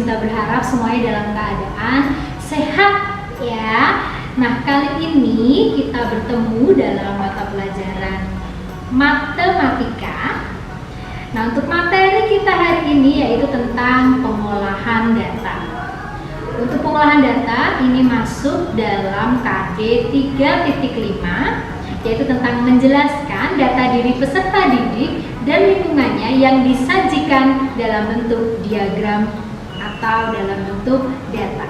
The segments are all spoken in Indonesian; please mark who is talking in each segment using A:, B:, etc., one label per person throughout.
A: Sinta berharap semuanya dalam keadaan sehat ya. Nah, kali ini kita bertemu dalam mata pelajaran matematika. Nah, untuk materi kita hari ini yaitu tentang pengolahan data. Untuk pengolahan data ini masuk dalam KD 3.5, yaitu tentang menjelaskan data diri peserta didik dan lingkungannya yang disajikan dalam bentuk diagram atau dalam bentuk data.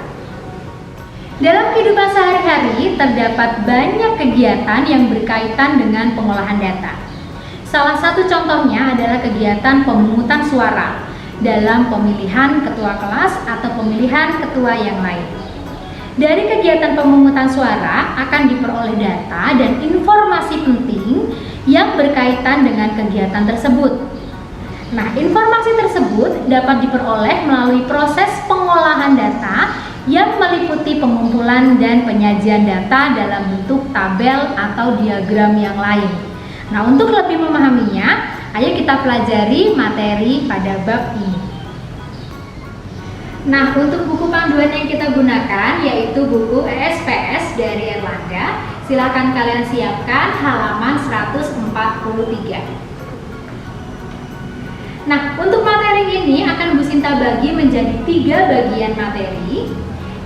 A: Dalam kehidupan sehari-hari terdapat banyak kegiatan yang berkaitan dengan pengolahan data. Salah satu contohnya adalah kegiatan pemungutan suara dalam pemilihan ketua kelas atau pemilihan ketua yang lain. Dari kegiatan pemungutan suara akan diperoleh data dan informasi penting yang berkaitan dengan kegiatan tersebut. Nah, informasi tersebut dapat diperoleh melalui proses pengolahan data yang meliputi pengumpulan dan penyajian data dalam bentuk tabel atau diagram yang lain. Nah, untuk lebih memahaminya, ayo kita pelajari materi pada bab ini. Nah, untuk buku panduan yang kita gunakan yaitu buku ESPS dari Erlangga. Silakan kalian siapkan halaman 143. Nah, untuk materi ini akan Bu Sinta bagi menjadi 3 bagian materi.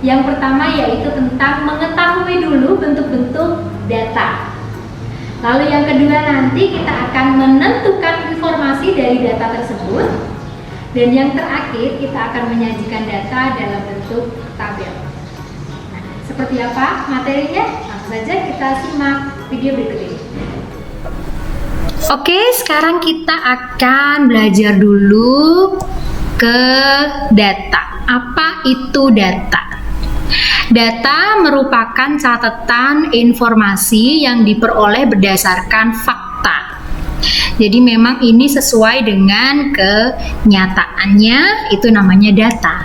A: Yang pertama yaitu tentang mengetahui dulu bentuk-bentuk data. Lalu yang kedua nanti kita akan menentukan informasi dari data tersebut. Dan yang terakhir kita akan menyajikan data dalam bentuk tabel. Nah, seperti apa materinya? Langsung saja kita simak video berikut ini. Oke, sekarang kita akan belajar dulu ke data. Apa itu data? Data merupakan catatan informasi yang diperoleh berdasarkan fakta. Jadi memang ini sesuai dengan kenyataannya, itu namanya data.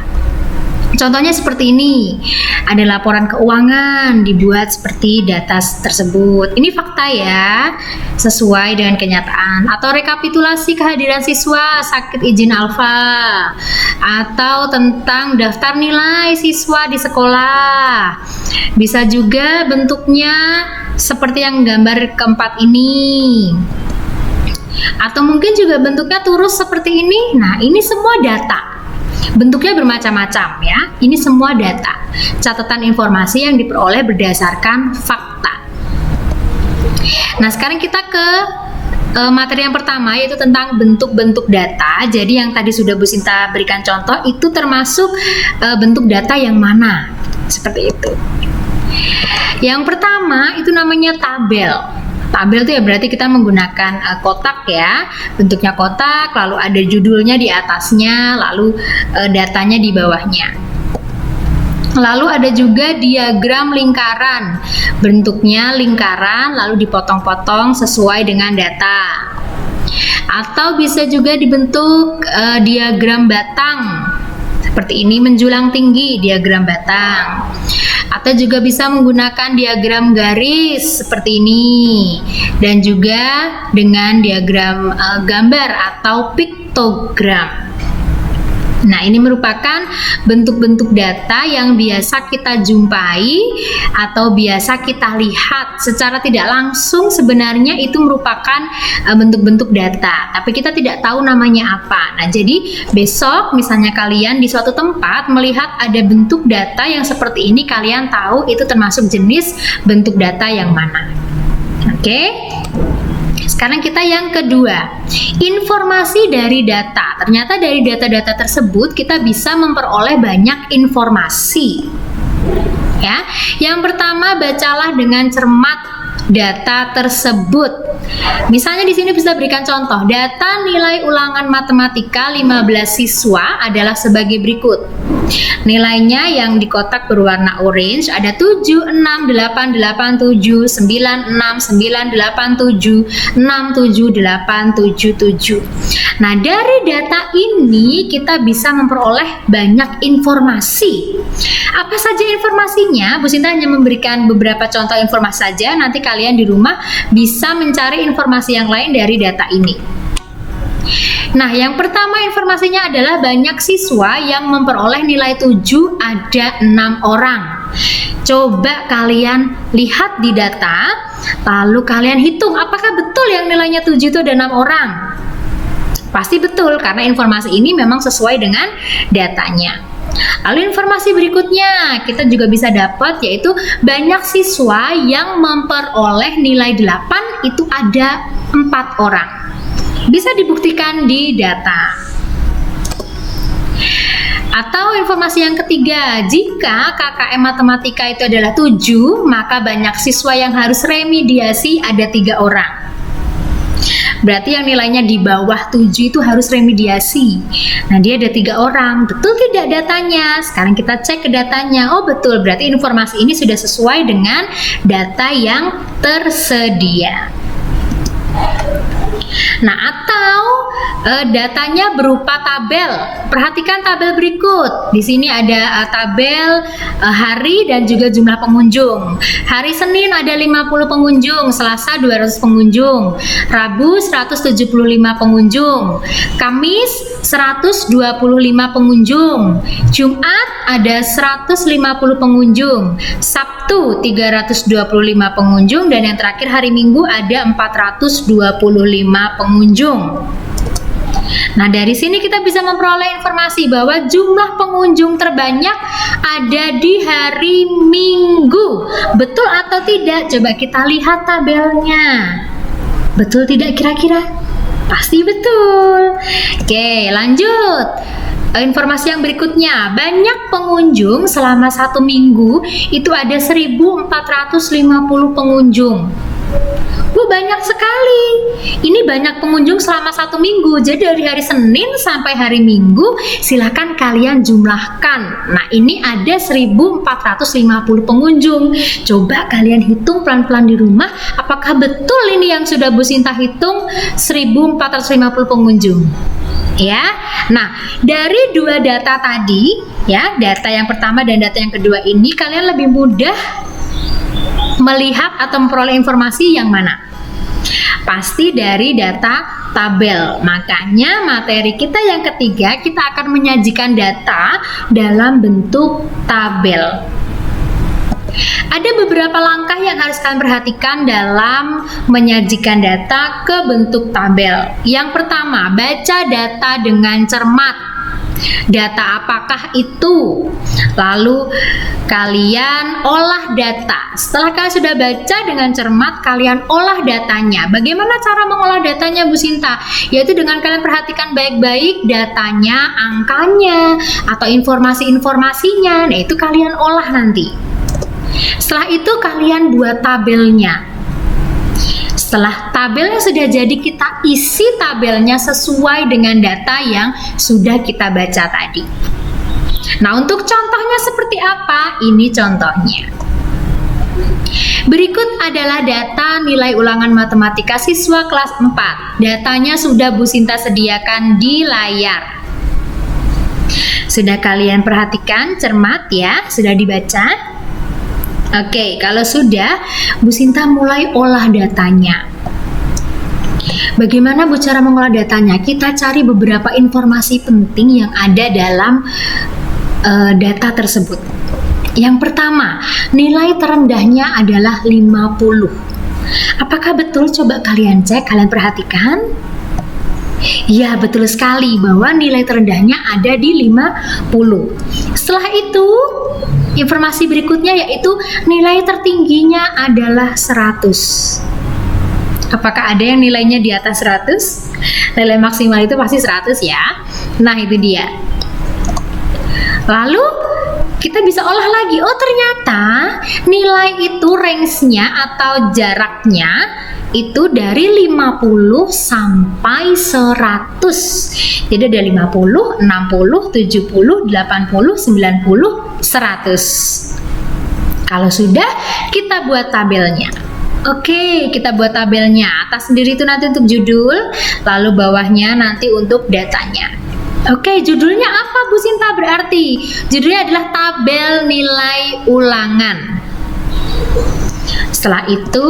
A: Contohnya seperti ini, ada laporan keuangan dibuat seperti data tersebut. Ini fakta ya, sesuai dengan kenyataan. Atau rekapitulasi kehadiran siswa sakit izin alfa, atau tentang daftar nilai siswa di sekolah. Bisa juga bentuknya seperti yang gambar keempat ini. Atau mungkin juga bentuknya turus seperti ini. Nah, ini semua data. Bentuknya bermacam-macam ya. Ini semua data. Catatan informasi yang diperoleh berdasarkan fakta. Nah, sekarang kita ke materi yang pertama yaitu tentang bentuk-bentuk data. Jadi yang tadi sudah Bu Sinta berikan contoh itu termasuk bentuk data yang mana? Seperti itu. Yang pertama itu namanya tabel. Tabel itu ya berarti kita menggunakan kotak ya, bentuknya kotak, lalu ada judulnya di atasnya, lalu datanya di bawahnya. Lalu ada juga diagram lingkaran, bentuknya lingkaran lalu dipotong-potong sesuai dengan data. Atau bisa juga dibentuk diagram batang, seperti ini menjulang tinggi diagram batang. Atau juga bisa menggunakan diagram garis seperti ini, dan juga dengan diagram gambar atau piktogram. Nah, ini merupakan bentuk-bentuk data yang biasa kita jumpai atau biasa kita lihat secara tidak langsung. Sebenarnya itu merupakan bentuk-bentuk data, tapi kita tidak tahu namanya apa. Nah, jadi besok misalnya kalian di suatu tempat melihat ada bentuk data yang seperti ini, kalian tahu itu termasuk jenis bentuk data yang mana. Oke? Sekarang kita yang kedua, informasi dari data. Ternyata dari data-data tersebut kita bisa memperoleh banyak informasi. Ya, yang pertama bacalah dengan cermat data tersebut. Misalnya di sini bisa berikan contoh, data nilai ulangan matematika 15 siswa adalah sebagai berikut. Nilainya yang di kotak berwarna orange ada 7, 6, 8, 8, 7, 9, 6, 9, 8, 7, 6, 7, 8, 7, 7. Nah, dari data ini kita bisa memperoleh banyak informasi. Apa saja informasinya? Bu Sinta hanya memberikan beberapa contoh informasi saja, nanti kalian di rumah bisa mencari informasi yang lain dari data ini. Nah, yang pertama informasinya adalah banyak siswa yang memperoleh nilai 7 ada 6 orang. Coba kalian lihat di data, lalu kalian hitung apakah betul yang nilainya 7 itu ada 6 orang. Pasti betul karena informasi ini memang sesuai dengan datanya. Lalu informasi berikutnya kita juga bisa dapat yaitu banyak siswa yang memperoleh nilai 8 itu ada 4 orang. Bisa dibuktikan di data. Atau informasi yang ketiga, jika KKM Matematika itu adalah 7, maka banyak siswa yang harus remediasi ada 3 orang. Berarti yang nilainya di bawah 7 itu harus remediasi. Nah, dia ada 3 orang. Betul tidak datanya? Sekarang kita cek ke datanya. Oh, betul. Berarti informasi ini sudah sesuai dengan data yang tersedia. Nah, atau datanya berupa tabel. Perhatikan tabel berikut. Di sini ada tabel hari dan juga jumlah pengunjung. Hari Senin ada 50 pengunjung, Selasa 200 pengunjung, Rabu 175 pengunjung, Kamis 125 pengunjung, Jumat ada 150 pengunjung, Sabtu 325 pengunjung, dan yang terakhir hari Minggu ada 425 pengunjung. Nah, dari sini kita bisa memperoleh informasi bahwa jumlah pengunjung terbanyak ada di hari Minggu. Betul atau tidak? Coba kita lihat tabelnya. Betul tidak kira-kira? Pasti betul. Oke, lanjut. Informasi yang berikutnya, banyak pengunjung selama 1 minggu itu ada 1450 pengunjung. Banyak sekali. Ini banyak pengunjung selama 1 minggu. Jadi dari hari Senin sampai hari Minggu silahkan kalian jumlahkan. Nah, ini ada 1450 pengunjung. Coba kalian hitung pelan-pelan di rumah. Apakah betul ini yang sudah Bu Sinta hitung 1450 pengunjung? Ya. Nah, dari 2 data tadi, ya, data yang pertama dan data yang kedua ini kalian lebih mudah melihat atau memperoleh informasi yang mana? Pasti dari data tabel. Makanya materi kita yang ketiga kita akan menyajikan data dalam bentuk tabel. Ada beberapa langkah yang harus kalian perhatikan dalam menyajikan data ke bentuk tabel. Yang pertama, baca data dengan cermat. Data apakah itu? Lalu kalian olah data. Setelah kalian sudah baca dengan cermat, kalian olah datanya. Bagaimana cara mengolah datanya, Bu Sinta? Yaitu dengan kalian perhatikan baik-baik datanya, angkanya, atau informasi-informasinya. Nah, itu kalian olah nanti. Setelah itu kalian buat tabelnya. Setelah tabelnya sudah jadi, kita isi tabelnya sesuai dengan data yang sudah kita baca tadi. Nah, untuk contohnya seperti apa? Ini contohnya. Berikut adalah data nilai ulangan matematika siswa kelas 4. Datanya sudah Bu Sinta sediakan di layar. Sudah kalian perhatikan cermat ya? Sudah dibaca? Oke, kalau sudah, Bu Sinta mulai olah datanya. Bagaimana Bu cara mengolah datanya? Kita cari beberapa informasi penting yang ada dalam data tersebut. Yang pertama, nilai terendahnya adalah 50. Apakah betul? Coba kalian cek, kalian perhatikan. Ya, betul sekali bahwa nilai terendahnya ada di 50. Setelah itu, informasi berikutnya yaitu nilai tertingginya adalah 100. Apakah ada yang nilainya di atas 100? Nilai maksimal itu pasti 100 ya. Nah, itu dia. Lalu kita bisa olah lagi. Oh, ternyata nilai itu range-nya atau jaraknya itu dari 50 sampai 100. Jadi ada 50, 60, 70, 80, 90, 100. Kalau sudah, kita buat tabelnya. Oke, kita buat tabelnya. Atas sendiri itu nanti untuk judul, lalu bawahnya nanti untuk datanya. Oke, judulnya apa Bu Sinta berarti? Judulnya adalah tabel nilai ulangan. Setelah itu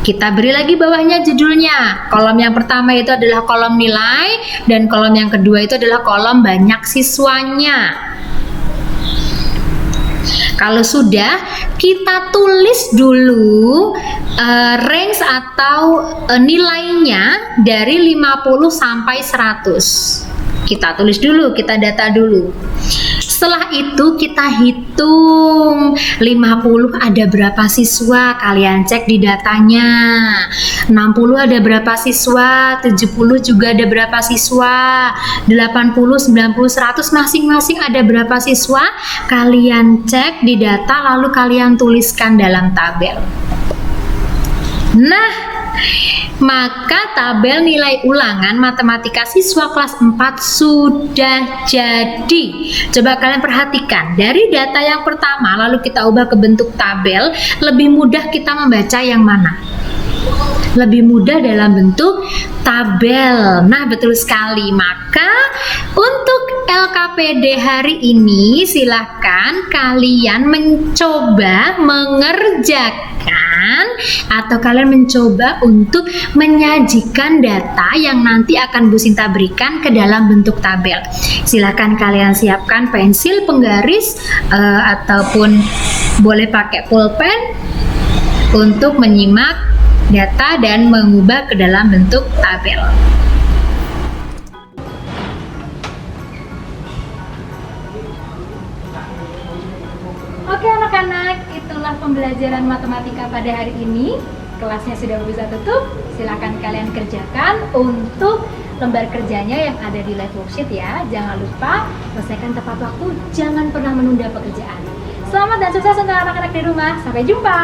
A: kita beri lagi bawahnya judulnya. Kolom yang pertama itu adalah kolom nilai dan kolom yang kedua itu adalah kolom banyak siswanya. Kalau sudah, kita tulis dulu range atau nilainya dari 50 sampai 100. Kita tulis dulu, kita data dulu. Setelah itu kita hitung 50 ada berapa siswa, kalian cek di datanya. 60 ada berapa siswa, 70 juga ada berapa siswa, 80, 90, 100 masing-masing ada berapa siswa, kalian cek di data lalu kalian tuliskan dalam tabel. Nah, maka tabel nilai ulangan matematika siswa kelas 4 sudah jadi. Coba kalian perhatikan, dari data yang pertama lalu kita ubah ke bentuk tabel, lebih mudah kita membaca yang mana? Lebih mudah dalam bentuk tabel. Nah, betul sekali. Maka untuk LKPD hari ini silahkan kalian mencoba mengerjakan atau kalian mencoba untuk menyajikan data yang nanti akan Bu Sinta berikan ke dalam bentuk tabel. Silahkan kalian siapkan pensil, penggaris, ataupun boleh pakai pulpen untuk menyimak data dan mengubah ke dalam bentuk tabel. Oke anak-anak, itulah pembelajaran matematika pada hari ini. Kelasnya sudah bisa tutup, silakan kalian kerjakan untuk lembar kerjanya yang ada di live worksheet ya. Jangan lupa selesaikan tepat waktu, jangan pernah menunda pekerjaan. Selamat dan sukses untuk anak-anak di rumah, sampai jumpa!